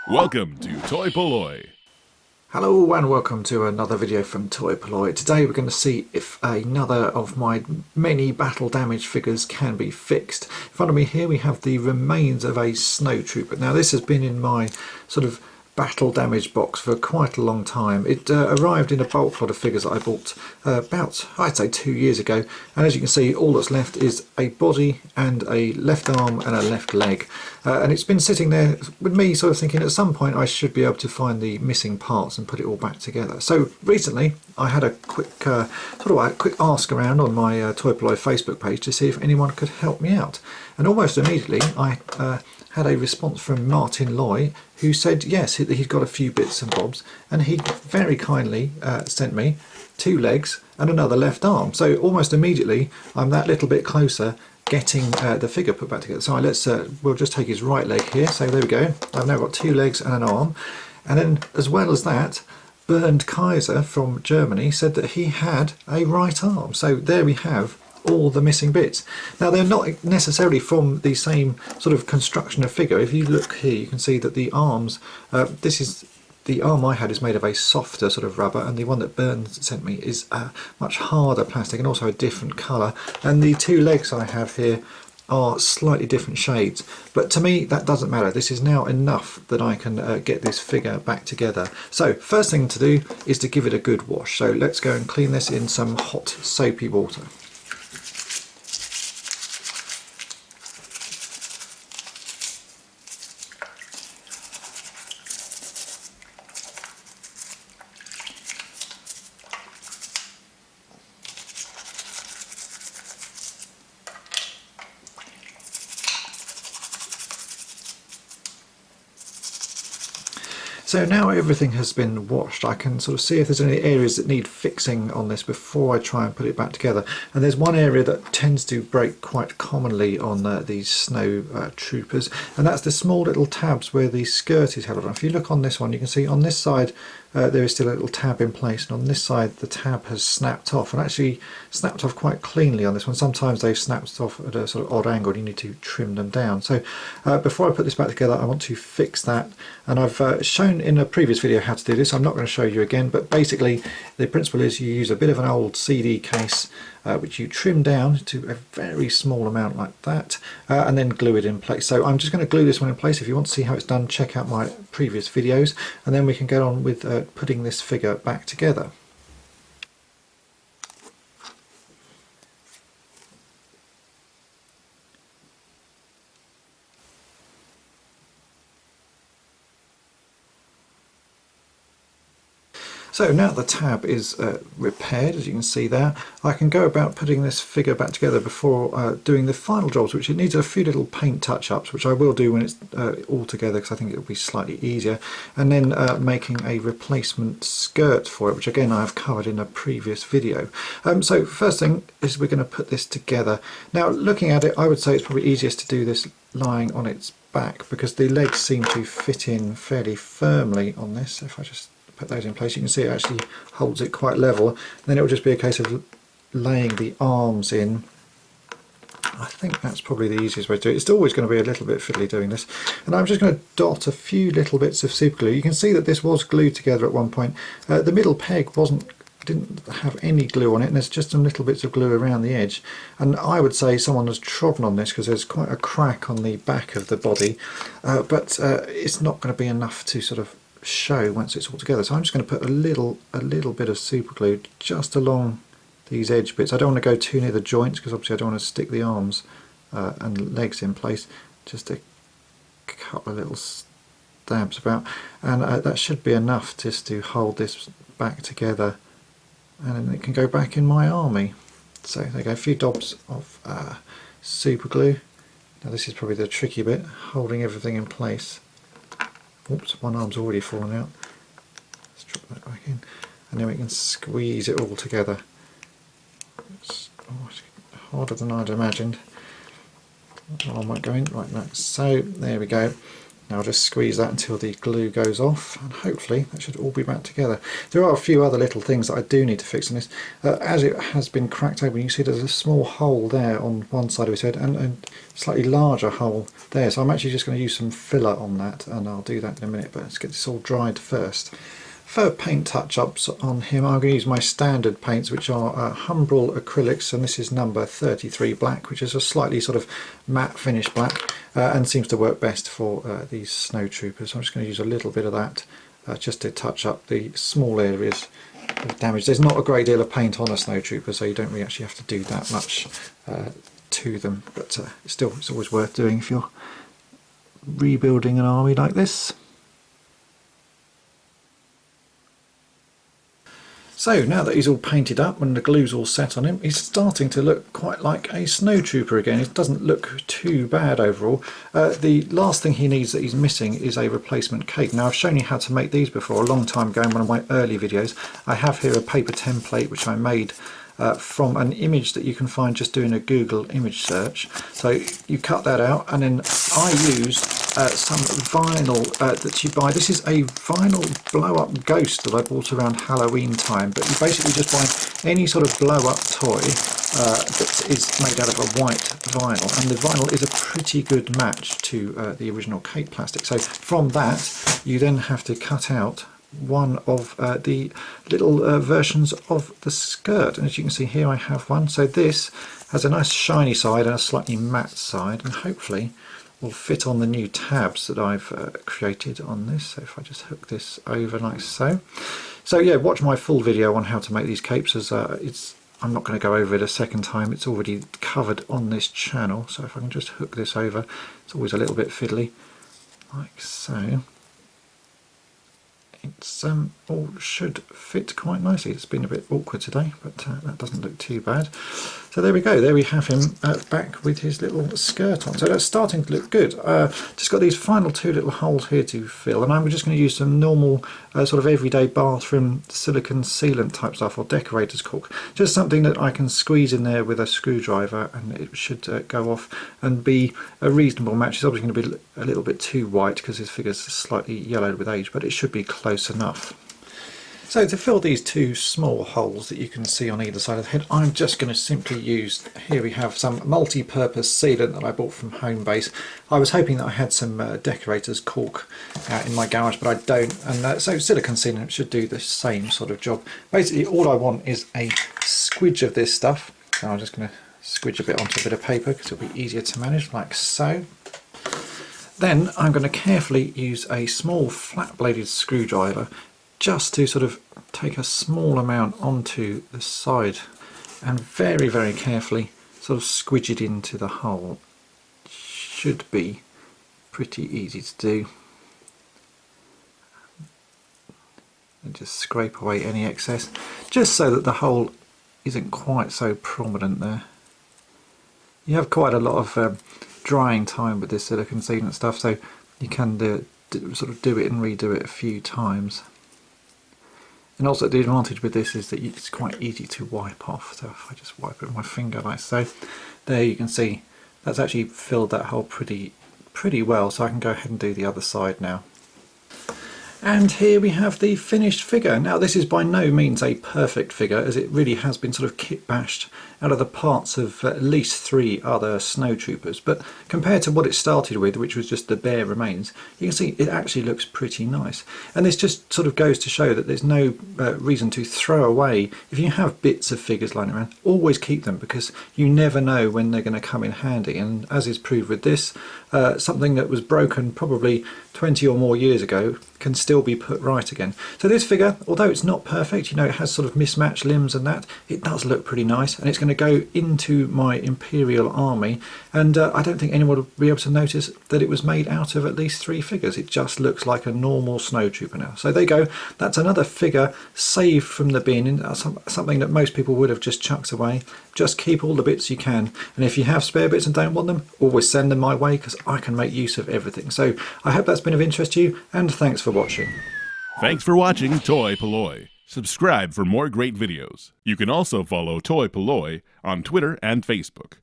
Welcome to toy-polloi. Hello and welcome to another video from toy-polloi. Today we're going to see if another of my many battle damaged figures can be fixed. In front of me here we have the remains of a Snowtrooper. Now this has been in my sort of battle damage box for quite a long time. It arrived in a bulk lot of figures that I bought about, I'd say, 2 years ago, and as you can see all that's left is a body and a left arm and a left leg, and it's been sitting there with me sort of thinking at some point I should be able to find the missing parts and put it all back together. So recently I had a quick quick ask around on my toy-polloi Facebook page to see if anyone could help me out, and almost immediately I had a response from Martin Loy, who said yes, he'd got a few bits and bobs, and he very kindly sent me 2 legs and another left arm. So almost immediately I'm that little bit closer getting the figure put back together. So we'll just take his right leg here. So there we go. I've now got 2 legs and an arm, and then as well as that, Bernd Kaiser from Germany said that he had a right arm. So there we have all the missing bits. Now they're not necessarily from the same sort of construction of figure. If you look here you can see that the arms, the arm I had is made of a softer sort of rubber, and the one that Bernd sent me is much harder plastic and also a different colour, and the 2 legs I have here are slightly different shades, but to me that doesn't matter. This is now enough that I can get this figure back together. So first thing to do is to give it a good wash. So let's go and clean this in some hot soapy water. So now everything has been washed, I can sort of see if there's any areas that need fixing on this before I try and put it back together. And there's one area that tends to break quite commonly on these snow troopers, and that's the small little tabs where the skirt is held on. If you look on this one, you can see on this side there is still a little tab in place, and on this side the tab has snapped off, and actually snapped off quite cleanly on this one. Sometimes they've snapped off at a sort of odd angle and you need to trim them down. So before I put this back together I want to fix that, and I've shown in a previous video how to do this. I'm not going to show you again, but basically the principle is you use a bit of an old CD case which you trim down to a very small amount like that, and then glue it in place. So I'm just going to glue this one in place. If you want to see how it's done, check out my previous videos, and then we can get on with putting this figure back together. So now the tab is repaired, as you can see there, I can go about putting this figure back together before doing the final jobs, which it needs a few little paint touch-ups, which I will do when it's all together because I think it'll be slightly easier, and then making a replacement skirt for it, which again I have covered in a previous video. So first thing is we're going to put this together. Now looking at it, I would say it's probably easiest to do this lying on its back because the legs seem to fit in fairly firmly on this. If I just put those in place, you can see it actually holds it quite level, and then it will just be a case of laying the arms in. I think that's probably the easiest way to do it. It's always going to be a little bit fiddly doing this, and I'm just going to dot a few little bits of super glue. You can see that this was glued together at one point. The middle peg didn't have any glue on it, and there's just some little bits of glue around the edge, and I would say someone has trodden on this because there's quite a crack on the back of the body, but it's not going to be enough to sort of show once it's all together. So I'm just going to put a little bit of super glue just along these edge bits. I don't want to go too near the joints because obviously I don't want to stick the arms and legs in place. Just a couple of little stabs about, and that should be enough just to hold this back together, and then it can go back in my army. So there you go, a few dobs of super glue. Now this is probably the tricky bit, holding everything in place. Oops, one arm's already fallen out. Let's drop that back in, and then we can squeeze it all together. It's harder than I'd imagined. That arm won't go in right now. So there we go. Now I'll just squeeze that until the glue goes off, and hopefully that should all be back together. There are a few other little things that I do need to fix in this. As it has been cracked open, you can see there's a small hole there on one side of his head and a slightly larger hole there. So I'm actually just going to use some filler on that, and I'll do that in a minute, but let's get this all dried first. For paint touch-ups on him, I'm going to use my standard paints, which are Humbrol acrylics, and this is number 33 black, which is a slightly sort of matte finish black, and seems to work best for these Snowtroopers. So I'm just going to use a little bit of that just to touch up the small areas of damage. There's not a great deal of paint on a Snowtrooper, so you don't really actually have to do that much to them, but it's always worth doing if you're rebuilding an army like this. So now that he's all painted up and the glue's all set on him, he's starting to look quite like a Snowtrooper again. It doesn't look too bad overall. The last thing he needs that he's missing is a replacement cape. Now I've shown you how to make these before a long time ago in one of my early videos. I have here a paper template which I made from an image that you can find just doing a Google image search. So you cut that out, and then I use some vinyl that you buy. This is a vinyl blow-up ghost that I bought around Halloween time, but you basically just buy any sort of blow-up toy that is made out of a white vinyl, and the vinyl is a pretty good match to the original cape plastic. So from that you then have to cut out one of the little versions of the skirt, and as you can see here I have one. So this has a nice shiny side and a slightly matte side, and hopefully will fit on the new tabs that I've created on this. So if I just hook this over like so. So yeah, watch my full video on how to make these capes, as I'm not going to go over it a second time. It's already covered on this channel. So if I can just hook this over, it's always a little bit fiddly, like so. It's all should fit quite nicely. It's been a bit awkward today, but that doesn't look too bad. So there we go, there we have him back with his little skirt on. So that's starting to look good. Just got these final two little holes here to fill, and I'm just going to use some normal sort of everyday bathroom silicone sealant type stuff, or decorator's cork. Just something that I can squeeze in there with a screwdriver and it should go off and be a reasonable match. It's obviously going to be a little bit too white because his figure's slightly yellowed with age, but it should be close enough. So to fill these two small holes that you can see on either side of the head, I'm just going to simply use, here we have some multi-purpose sealant that I bought from Homebase. I was hoping that I had some decorator's cork in my garage, but I don't, and so silicone sealant should do the same sort of job. Basically all I want is a squidge of this stuff, so I'm just going to squidge a bit onto a bit of paper because it'll be easier to manage, like so. Then I'm going to carefully use a small flat-bladed screwdriver just to sort of take a small amount onto the side and very, very carefully sort of squidge it into the hole. Should be pretty easy to do. And just scrape away any excess, just so that the hole isn't quite so prominent there. You have quite a lot of drying time with this silicone sealant stuff, so you can sort of do it and redo it a few times. And also the advantage with this is that it's quite easy to wipe off. So if I just wipe it with my finger like so, there you can see that's actually filled that hole pretty well, so I can go ahead and do the other side now. And here we have the finished figure. Now this is by no means a perfect figure, as it really has been sort of kit bashed out of the parts of at least 3 other Snowtroopers, but compared to what it started with, which was just the bare remains, you can see it actually looks pretty nice. And this just sort of goes to show that there's no reason to throw away. If you have bits of figures lying around, always keep them, because you never know when they're going to come in handy. And as is proved with this, something that was broken probably 20 or more years ago can still be put right again. So this figure, although it's not perfect, you know, it has sort of mismatched limbs and that, it does look pretty nice, and it's going to go into my Imperial army, and I don't think anyone will be able to notice that it was made out of at least 3 figures. It just looks like a normal Snowtrooper now. So there you go, that's another figure saved from the bin, and something that most people would have just chucked away. Just keep all the bits you can, and if you have spare bits and don't want them, always send them my way, because I can make use of everything. So I hope that's been of interest to you, and thanks for watching. Thanks for watching toy-polloi. Subscribe for more great videos. You can also follow toy-polloi on Twitter and Facebook.